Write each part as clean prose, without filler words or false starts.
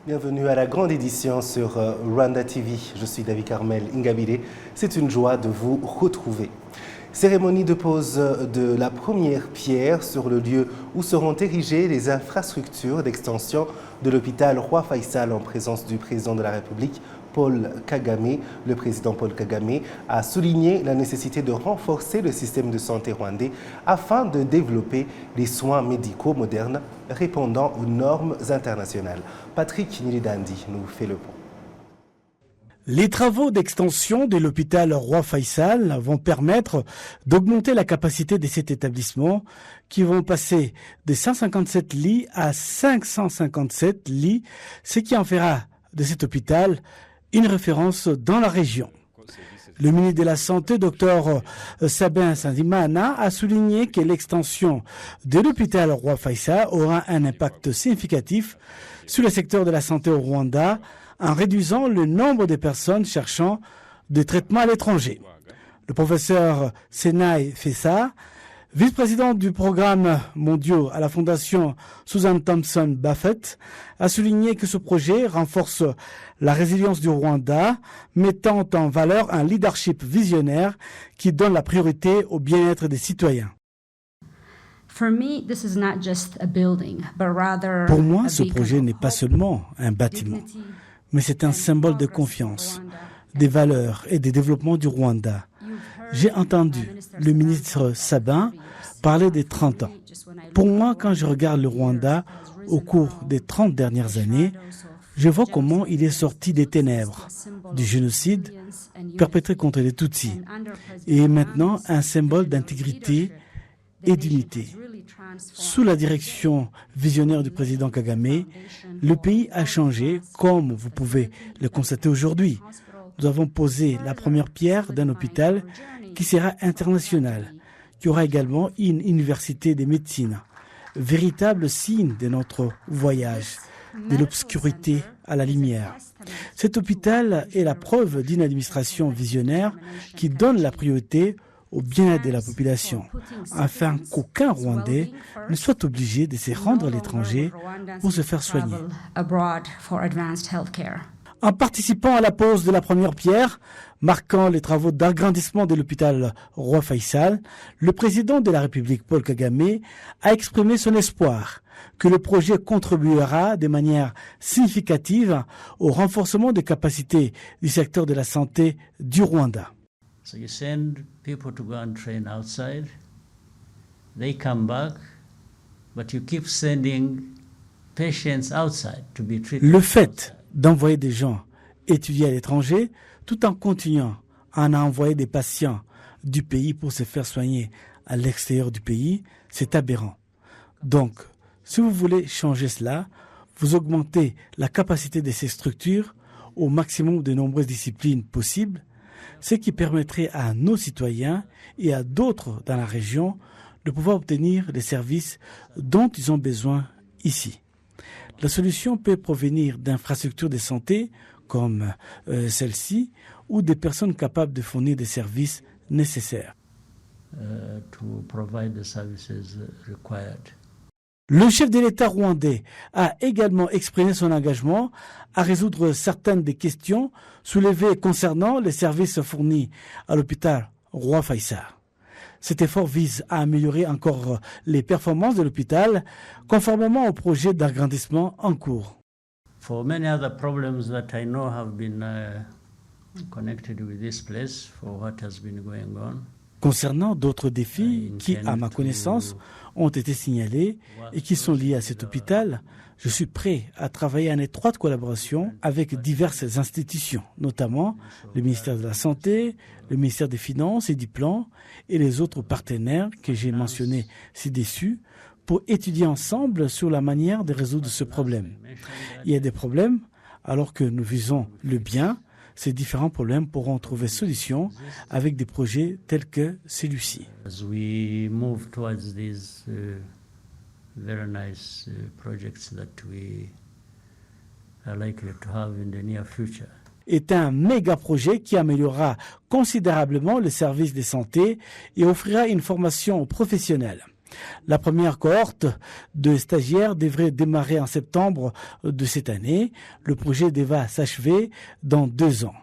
Bienvenue à la grande édition sur Rwanda TV. Je suis David Carmel Ingabire. C'est une joie de vous retrouver. Cérémonie de pose de la première pierre sur le lieu où seront érigées les infrastructures d'extension de l'hôpital Roi Faisal en présence du président de la République, Paul Kagame. Le président Paul Kagame a souligné la nécessité de renforcer le système de santé rwandais afin de développer des soins médicaux modernes répondant aux normes internationales. Patrick Nilidandi nous fait le point. Les travaux d'extension de l'hôpital Roi Faisal vont permettre d'augmenter la capacité de cet établissement qui vont passer de 157 lits à 557 lits, ce qui en fera de cet hôpital une référence dans la région. Le ministre de la Santé, Dr Sabin Nsanzimana, a souligné que l'extension de l'hôpital Roi Faisal aura un impact significatif sur le secteur de la santé au Rwanda en réduisant le nombre de personnes cherchant des traitements à l'étranger. Le professeur Senai Fessa, vice-président du programme mondial à la fondation Susan Thompson Buffett, a souligné que ce projet renforce la résilience du Rwanda, mettant en valeur un leadership visionnaire qui donne la priorité au bien-être des citoyens. Pour moi, ce projet n'est pas seulement un bâtiment, mais c'est un symbole de confiance, des valeurs et des développements du Rwanda. J'ai entendu le ministre Sabin parler des 30 ans. Pour moi, quand je regarde le Rwanda au cours des 30 dernières années, je vois comment il est sorti des ténèbres, du génocide perpétré contre les Tutsis, et est maintenant un symbole d'intégrité et d'unité. Sous la direction visionnaire du président Kagame, le pays a changé, comme vous pouvez le constater aujourd'hui. Nous avons posé la première pierre d'un hôpital qui sera international, qui aura également une université de médecine, véritable signe de notre voyage, de l'obscurité à la lumière. Cet hôpital est la preuve d'une administration visionnaire qui donne la priorité au bien-être de la population, afin qu'aucun Rwandais ne soit obligé de se rendre à l'étranger pour se faire soigner. En participant à la pose de la première pierre, marquant les travaux d'agrandissement de l'hôpital Roi Faisal, le président de la République, Paul Kagame, a exprimé son espoir que le projet contribuera de manière significative au renforcement des capacités du secteur de la santé du Rwanda. So you send people to go and train outside, they come back, but you keep sending patients outside to be treated. Le fait d'envoyer des gens étudier à l'étranger, tout en continuant à en envoyer des patients du pays pour se faire soigner à l'extérieur du pays, c'est aberrant. Donc, si vous voulez changer cela, vous augmentez la capacité de ces structures au maximum de nombreuses disciplines possibles, ce qui permettrait à nos citoyens et à d'autres dans la région de pouvoir obtenir les services dont ils ont besoin ici. La solution peut provenir d'infrastructures de santé comme celle-ci ou des personnes capables de fournir des services nécessaires. Le chef de l'État rwandais a également exprimé son engagement à résoudre certaines des questions soulevées concernant les services fournis à l'hôpital Roi Faisal. Cet effort vise à améliorer encore les performances de l'hôpital conformément au projet d'agrandissement en cours. For many other problems that I know have been connected with this place for what has been going on. Concernant d'autres défis qui, à ma connaissance, ont été signalés et qui sont liés à cet hôpital, je suis prêt à travailler en étroite collaboration avec diverses institutions, notamment le ministère de la Santé, le ministère des Finances et du Plan et les autres partenaires que j'ai mentionnés ci-dessus pour étudier ensemble sur la manière de résoudre ce problème. Il y a des problèmes, alors que nous visons le bien, ces différents problèmes pourront trouver solution avec des projets tels que celui-ci. As we move towards these very nice projects that we are likely to have in the near future. Est un méga projet qui améliorera considérablement le service de santé et offrira une formation professionnelle. La première cohorte de stagiaires devrait démarrer en septembre de cette année. Le projet va s'achever dans 2 ans.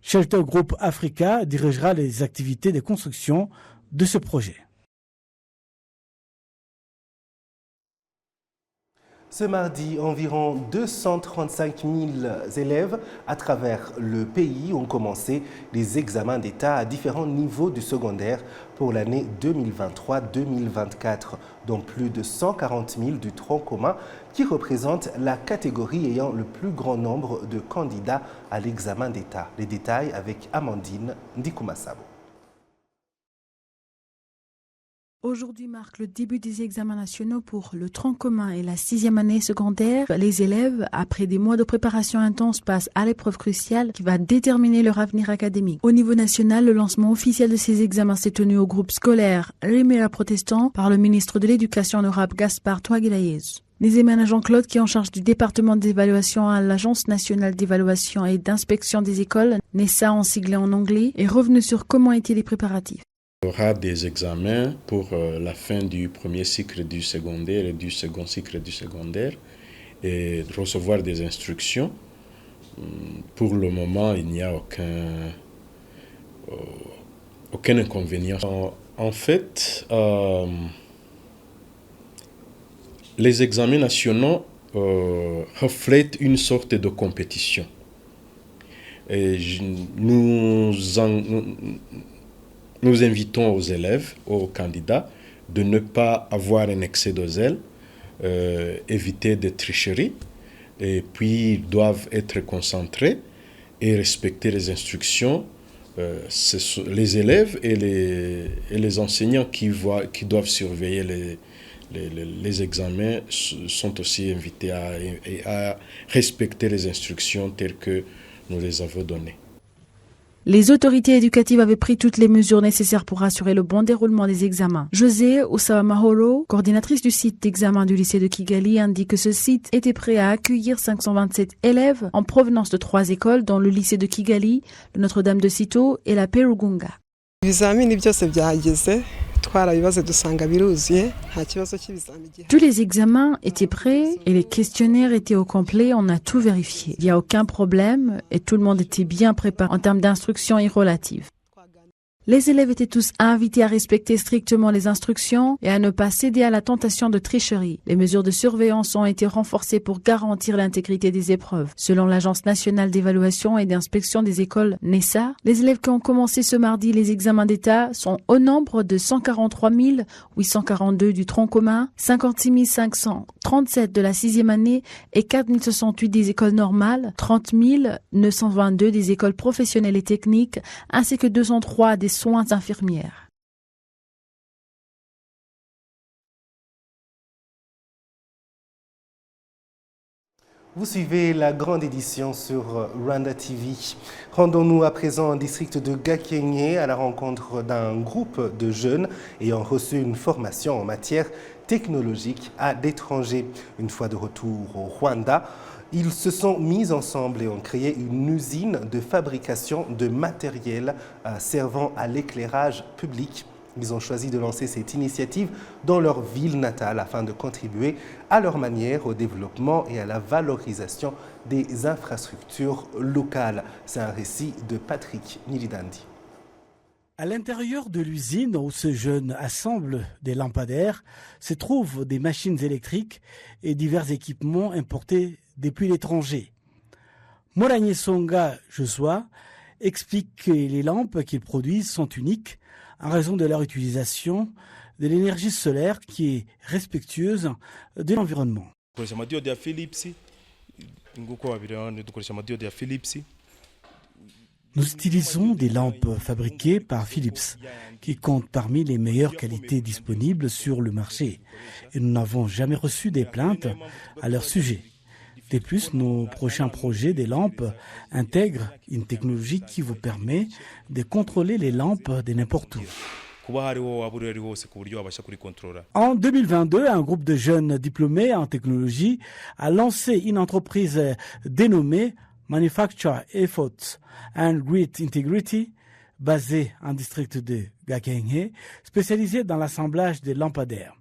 Shelter Group Africa dirigera les activités de construction de ce projet. Ce mardi, environ 235 000 élèves à travers le pays ont commencé les examens d'État à différents niveaux du secondaire pour l'année 2023-2024, dont plus de 140 000 du tronc commun qui représente la catégorie ayant le plus grand nombre de candidats à l'examen d'État. Les détails avec Amandine Ndikumasabo. Aujourd'hui marque le début des examens nationaux pour le tronc commun et la 6e année secondaire. Les élèves, après des mois de préparation intense, passent à l'épreuve cruciale qui va déterminer leur avenir académique. Au niveau national, le lancement officiel de ces examens s'est tenu au groupe scolaire Rimera Protestant par le ministre de l'Éducation en Europe, Gaspard Touagilaïez. Les examens Jean-Claude, qui est en charge du département d'évaluation à l'Agence nationale d'évaluation et d'inspection des écoles, NESA en siglé en anglais, est revenu sur comment étaient les préparatifs. Il y aura des examens pour la fin du premier cycle du secondaire et du second cycle du secondaire et recevoir des instructions. Pour le moment, il n'y a aucun inconvénient. En fait, les examens nationaux reflètent une sorte de compétition. Et nous invitons aux élèves, aux candidats, de ne pas avoir un excès de zèle, éviter des tricheries, et puis ils doivent être concentrés et respecter les instructions. Les élèves et les enseignants qui doivent surveiller les examens sont aussi invités à respecter les instructions telles que nous les avons données. Les autorités éducatives avaient pris toutes les mesures nécessaires pour assurer le bon déroulement des examens. José Osawamahoro, coordinatrice du site d'examen du lycée de Kigali, indique que ce site était prêt à accueillir 527 élèves en provenance de 3 écoles, dont le lycée de Kigali, le Notre-Dame de Cito et la Perugunga. Tous les examens étaient prêts et les questionnaires étaient au complet, on a tout vérifié. Il n'y a aucun problème et tout le monde était bien préparé en termes d'instructions et relatives. Les élèves étaient tous invités à respecter strictement les instructions et à ne pas céder à la tentation de tricherie. Les mesures de surveillance ont été renforcées pour garantir l'intégrité des épreuves. Selon l'Agence nationale d'évaluation et d'inspection des écoles NESA, les élèves qui ont commencé ce mardi les examens d'État sont au nombre de 143 842 du tronc commun, 56 537 de la 6e année et 4 068 des écoles normales, 30 922 des écoles professionnelles et techniques, ainsi que 203 des soins infirmières. Vous suivez la grande édition sur Rwanda TV. Rendons-nous à présent en district de Gakenke à la rencontre d'un groupe de jeunes ayant reçu une formation en matière technologique à l'étranger. Une fois de retour au Rwanda, ils se sont mis ensemble et ont créé une usine de fabrication de matériel servant à l'éclairage public. Ils ont choisi de lancer cette initiative dans leur ville natale afin de contribuer à leur manière au développement et à la valorisation des infrastructures locales. C'est un récit de Patrick Nilidandi. À l'intérieur de l'usine où ces jeunes assemblent des lampadaires se trouvent des machines électriques et divers équipements importés depuis l'étranger. Moragné Songa Joshua explique que les lampes qu'ils produisent sont uniques en raison de leur utilisation de l'énergie solaire qui est respectueuse de l'environnement. Nous utilisons des lampes fabriquées par Philips qui comptent parmi les meilleures qualités disponibles sur le marché et nous n'avons jamais reçu des plaintes à leur sujet. De plus, nos prochains projets des lampes intègrent une technologie qui vous permet de contrôler les lampes de n'importe où. En 2022, un groupe de jeunes diplômés en technologie a lancé une entreprise dénommée Manufacture Efforts and Grid Integrity basé en district de Gakenke, spécialisé dans l'assemblage des lampadaires.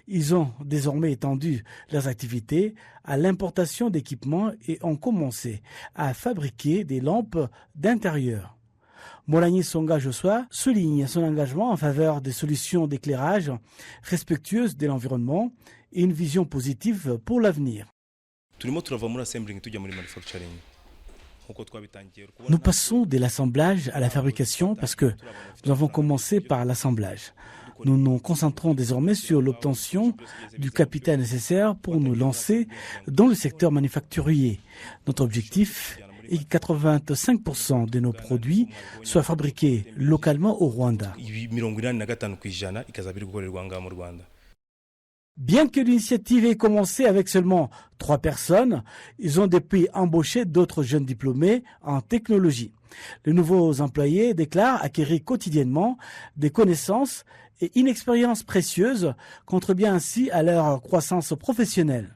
Ils ont désormais étendu leurs activités à l'importation d'équipements et ont commencé à fabriquer des lampes d'intérieur. Moulani Songa Joshua souligne son engagement en faveur des solutions d'éclairage respectueuses de l'environnement et une vision positive pour l'avenir. Nous passons de l'assemblage à la fabrication parce que nous avons commencé par l'assemblage. Nous nous concentrons désormais sur l'obtention du capital nécessaire pour nous lancer dans le secteur manufacturier. Notre objectif est que 85% de nos produits soient fabriqués localement au Rwanda. Bien que l'initiative ait commencé avec seulement 3 personnes, ils ont depuis embauché d'autres jeunes diplômés en technologie. Les nouveaux employés déclarent acquérir quotidiennement des connaissances et une expérience précieuse contribue ainsi à leur croissance professionnelle.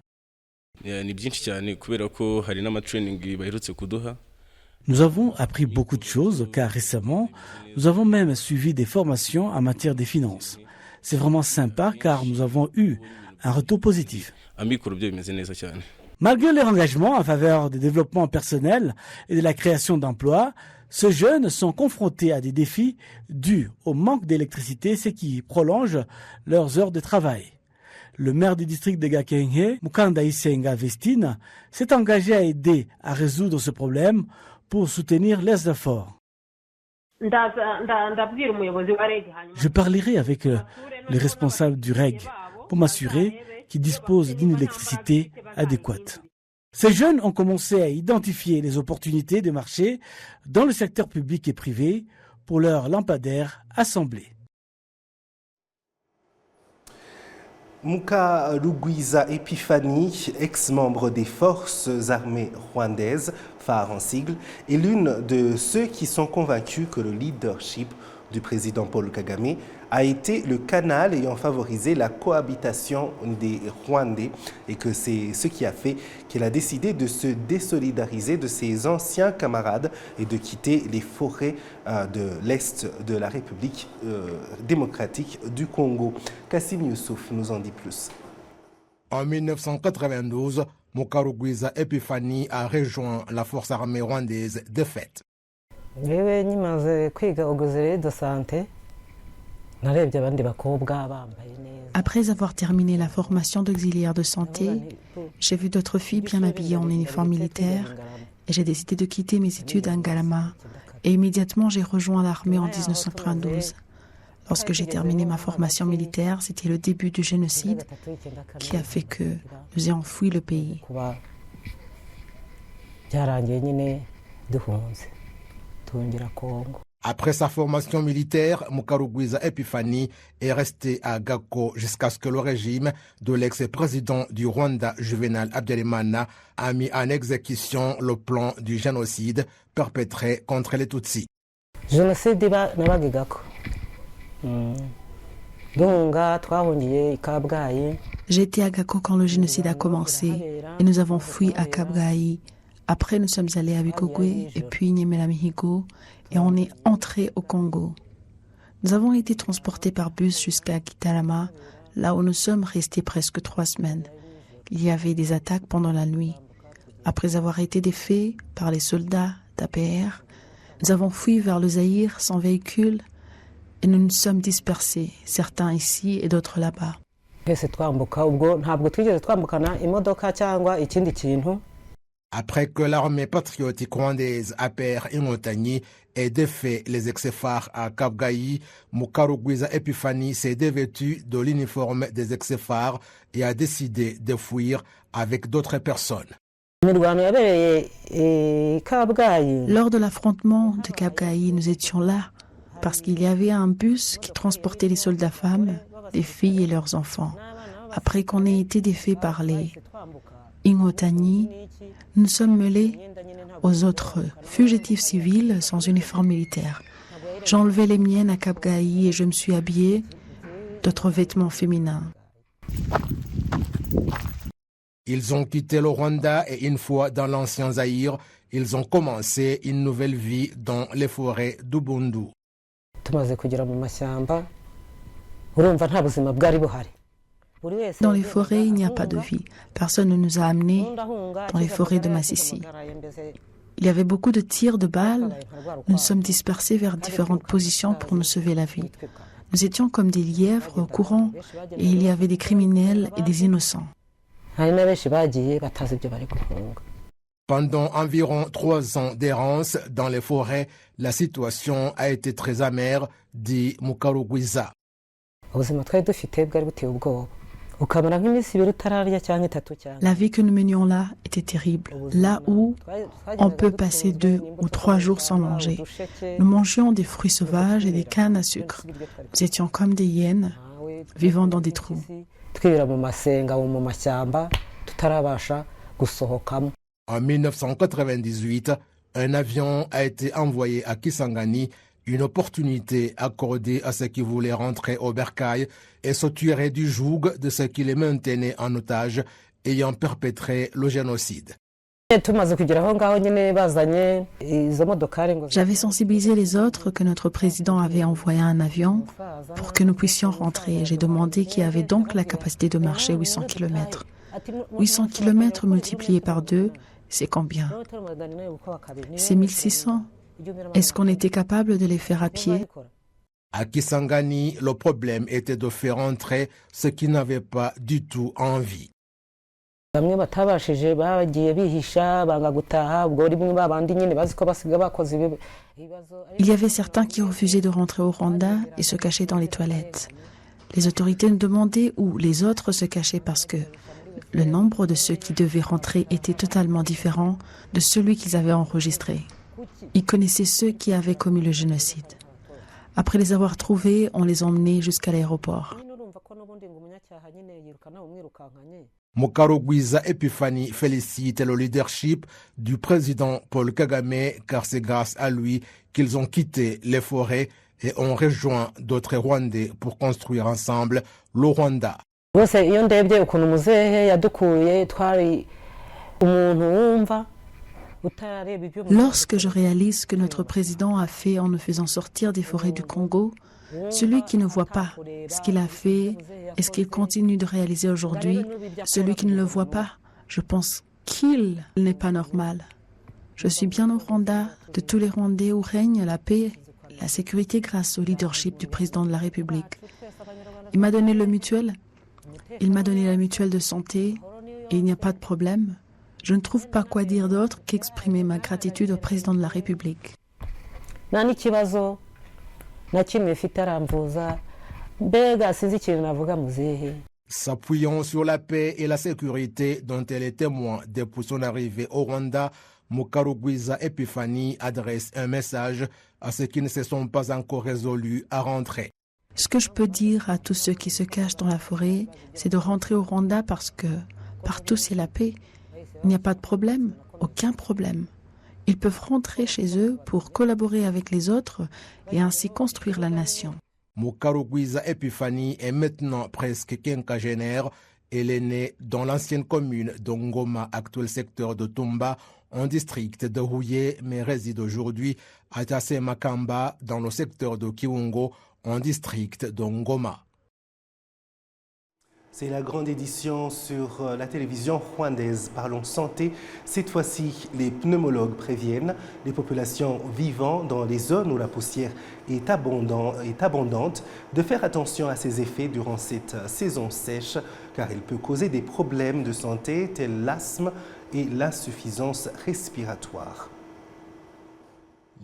Nous avons appris beaucoup de choses car récemment, nous avons même suivi des formations en matière des finances. C'est vraiment sympa car nous avons eu un retour positif. Malgré leur engagement en faveur du développement personnel et de la création d'emplois, ces jeunes sont confrontés à des défis dus au manque d'électricité, ce qui prolonge leurs heures de travail. Le maire du district de Gakenke, Mukanda Isenga Vestine, s'est engagé à aider à résoudre ce problème pour soutenir les efforts. Je parlerai avec les responsables du REG pour m'assurer qu'ils disposent d'une électricité adéquate. Ces jeunes ont commencé à identifier les opportunités de marché dans le secteur public et privé pour leurs lampadaires assemblés. Mukarugwiza Epiphanie, ex-membre des forces armées rwandaises, phare en sigle, est l'une de ceux qui sont convaincus que le leadership du président Paul Kagame a été le canal ayant favorisé la cohabitation des Rwandais et que c'est ce qui a fait qu'elle a décidé de se désolidariser de ses anciens camarades et de quitter les forêts de l'Est de la République démocratique du Congo. Kassim Youssouf nous en dit plus. En 1992, Mukarugwiza Epiphanie a rejoint la force armée rwandaise défaite. Après avoir terminé la formation d'auxiliaire de santé, j'ai vu d'autres filles bien habillées en uniforme militaire et j'ai décidé de quitter mes études à Ngalama. Et immédiatement, j'ai rejoint l'armée en 1992. Lorsque j'ai terminé ma formation militaire, c'était le début du génocide qui a fait que nous ayons fui le pays. Après sa formation militaire, Mukarugwiza Epiphanie est resté à Gako jusqu'à ce que le régime de l'ex-président du Rwanda, Juvenal Habyarimana, a mis en exécution le plan du génocide perpétré contre les Tutsis. J'étais à Gako quand le génocide a commencé et nous avons fui à Kabgayi. Après, nous sommes allés à Bikogwe et puis Nyamela-Mihigo et on est entré au Congo. Nous avons été transportés par bus jusqu'à Gitarama, là où nous sommes restés presque 3 semaines. Il y avait des attaques pendant la nuit. Après avoir été défaits par les soldats d'APR, nous avons fui vers le Zaïre sans véhicule et nous nous sommes dispersés, certains ici et d'autres là-bas. Après que l'armée patriotique rwandaise APR Inkotanyi ait défait les ex-phares à Kabgayi, Mukarugwiza Epiphanie s'est dévêtu de l'uniforme des ex-phares et a décidé de fuir avec d'autres personnes. Lors de l'affrontement de Kabgayi, nous étions là parce qu'il y avait un bus qui transportait les soldats femmes, les filles et leurs enfants. Après qu'on ait été défaits par les Inkotanyi, nous sommes mêlés aux autres fugitifs civils sans uniforme militaire. J'ai enlevé les miennes à Kabgayi et je me suis habillée d'autres vêtements féminins. Ils ont quitté le Rwanda et une fois dans l'ancien Zaïre, ils ont commencé une nouvelle vie dans les forêts d'Ubundu. Dans les forêts, il n'y a pas de vie. Personne ne nous a amenés dans les forêts de Massissi. Il y avait beaucoup de tirs de balles. Nous nous sommes dispersés vers différentes positions pour nous sauver la vie. Nous étions comme des lièvres au courant et il y avait des criminels et des innocents. Pendant environ 3 ans d'errance dans les forêts, la situation a été très amère, dit Mukarugwiza. La vie que nous menions là était terrible. Là où on peut passer 2 ou 3 jours sans manger. Nous mangions des fruits sauvages et des cannes à sucre. Nous étions comme des hyènes vivant dans des trous. En 1998, un avion a été envoyé à Kisangani, une opportunité accordée à ceux qui voulaient rentrer au bercail et se tirer du joug de ceux qui les maintenaient en otage, ayant perpétré le génocide. J'avais sensibilisé les autres que notre président avait envoyé un avion pour que nous puissions rentrer. J'ai demandé qui avait donc la capacité de marcher 800 km. 800 km multipliés par 2, c'est combien? C'est 1600. Est-ce qu'on était capable de les faire à pied? À Kisangani, le problème était de faire entrer ceux qui n'avaient pas du tout envie. Il y avait certains qui refusaient de rentrer au Rwanda et se cachaient dans les toilettes. Les autorités nous demandaient où les autres se cachaient parce que le nombre de ceux qui devaient rentrer était totalement différent de celui qu'ils avaient enregistré. Ils connaissaient ceux qui avaient commis le génocide. Après les avoir trouvés, on les emmenait jusqu'à l'aéroport. Mukarugwiza Epiphanie félicite le leadership du président Paul Kagame car c'est grâce à lui qu'ils ont quitté les forêts et ont rejoint d'autres Rwandais pour construire ensemble le Rwanda. Lorsque je réalise ce que notre président a fait en nous faisant sortir des forêts du Congo, celui qui ne voit pas ce qu'il a fait et ce qu'il continue de réaliser aujourd'hui, celui qui ne le voit pas, je pense qu'il n'est pas normal. Je suis bien au Rwanda, de tous les Rwandais où règne la paix, la sécurité grâce au leadership du président de la République. Il m'a donné le mutuel, il m'a donné la mutuelle de santé et il n'y a pas de problème. Je ne trouve pas quoi dire d'autre qu'exprimer ma gratitude au président de la République. S'appuyant sur la paix et la sécurité dont elle est témoin depuis son arrivée au Rwanda, Mukarugwiza Epiphanie adresse un message à ceux qui ne se sont pas encore résolus à rentrer. Ce que je peux dire à tous ceux qui se cachent dans la forêt, c'est de rentrer au Rwanda parce que partout c'est la paix. Il n'y a pas de problème, aucun problème. Ils peuvent rentrer chez eux pour collaborer avec les autres et ainsi construire la nation. Mukarugwiza Epiphanie est maintenant presque quinquagénaire. Elle est née dans l'ancienne commune de Ngoma, actuel secteur de Tumba, en district de Huye, mais réside aujourd'hui à Tasemakamba, dans le secteur de Kiwungo, en district de Ngoma. C'est la grande édition sur la télévision rwandaise. Parlons santé. Cette fois-ci, les pneumologues préviennent les populations vivant dans les zones où la poussière est abondante de faire attention à ses effets durant cette saison sèche, car elle peut causer des problèmes de santé tels l'asthme et l'insuffisance respiratoire.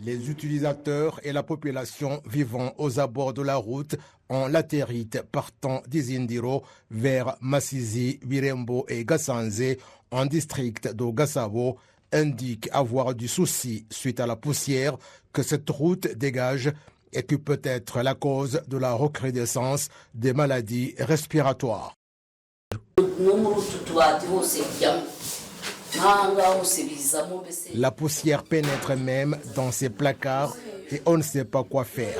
Les utilisateurs et la population vivant aux abords de la route en latérite partant d'Izindiro vers Masisi, Birembo et Gassanze en district de Gasabo indiquent avoir du souci suite à la poussière que cette route dégage et qui peut être la cause de la recrudescence des maladies respiratoires. La poussière pénètre même dans ces placards et on ne sait pas quoi faire,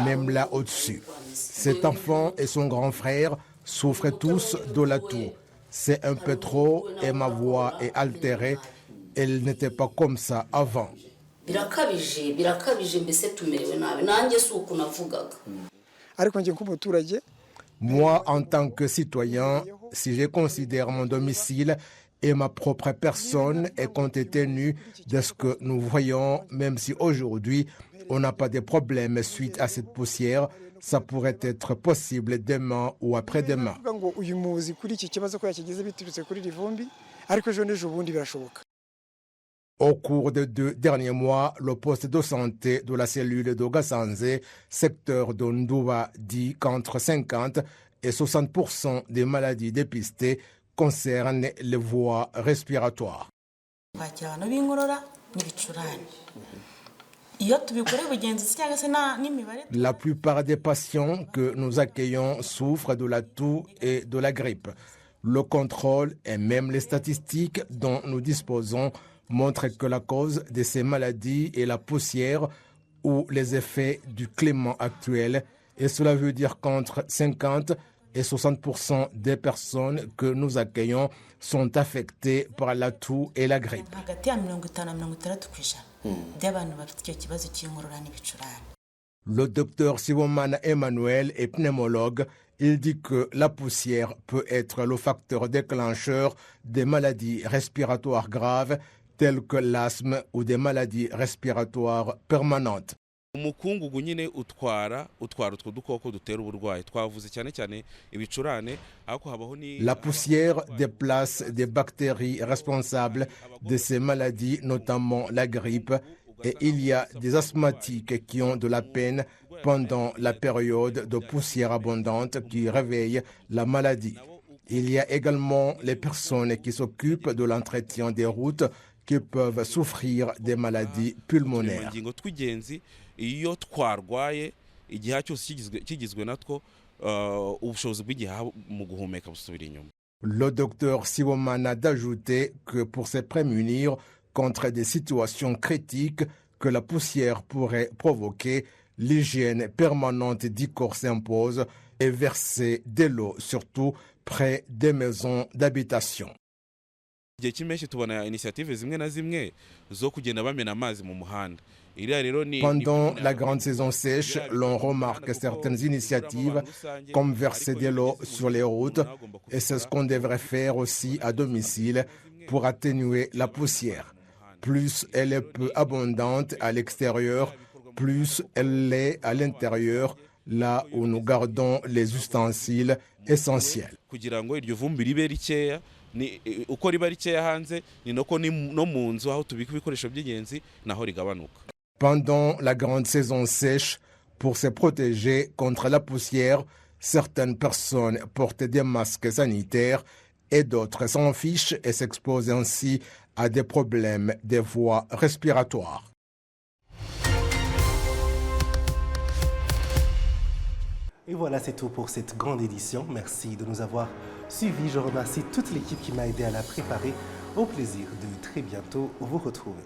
même là au-dessus. Cet enfant et son grand frère souffrent tous de la toux. C'est un peu trop et ma voix est altérée. Elle n'était pas comme ça avant. Moi, en tant que citoyen, si je considère mon domicile et ma propre personne et compte tenu de ce que nous voyons, même si aujourd'hui on n'a pas de problème suite à cette poussière, ça pourrait être possible demain ou après-demain. Au cours des 2 derniers mois, le poste de santé de la cellule de Gasanze, secteur de Nduba, dit qu'entre 50 et 60% des maladies dépistées concernent les voies respiratoires. La plupart des patients que nous accueillons souffrent de la toux et de la grippe. Le contrôle et même les statistiques dont nous disposons montrent que la cause de ces maladies est la poussière ou les effets du climat actuel, et cela veut dire qu'entre 50 et 60% des personnes que nous accueillons sont affectées par la toux et la grippe. Le docteur Sibomana Emmanuel est pneumologue. Il dit que la poussière peut être le facteur déclencheur des maladies respiratoires graves telles que l'asthme ou des maladies respiratoires permanentes. La poussière déplace des bactéries responsables de ces maladies, notamment la grippe, et il y a des asthmatiques qui ont de la peine pendant la période de poussière abondante qui réveille la maladie. Il y a également les personnes qui s'occupent de l'entretien des routes qui peuvent souffrir des maladies pulmonaires. Le docteur Sibomana d'ajouter que pour se prémunir contre des situations critiques que la poussière pourrait provoquer, l'hygiène permanente du corps s'impose et verser de l'eau, surtout près des maisons d'habitation. Pendant la grande saison sèche, l'on remarque certaines initiatives comme verser de l'eau sur les routes, et c'est ce qu'on devrait faire aussi à domicile pour atténuer la poussière. Plus elle est peu abondante à l'extérieur, plus elle l'est à l'intérieur, là où nous gardons les ustensiles essentiels. Pendant la grande saison sèche, pour se protéger contre la poussière, certaines personnes portent des masques sanitaires et d'autres s'en fichent et s'exposent ainsi à des problèmes des voies respiratoires. Et voilà, c'est tout pour cette grande édition. Merci de nous avoir suivis. Je remercie toute l'équipe qui m'a aidé à la préparer. Au plaisir de très bientôt vous retrouver.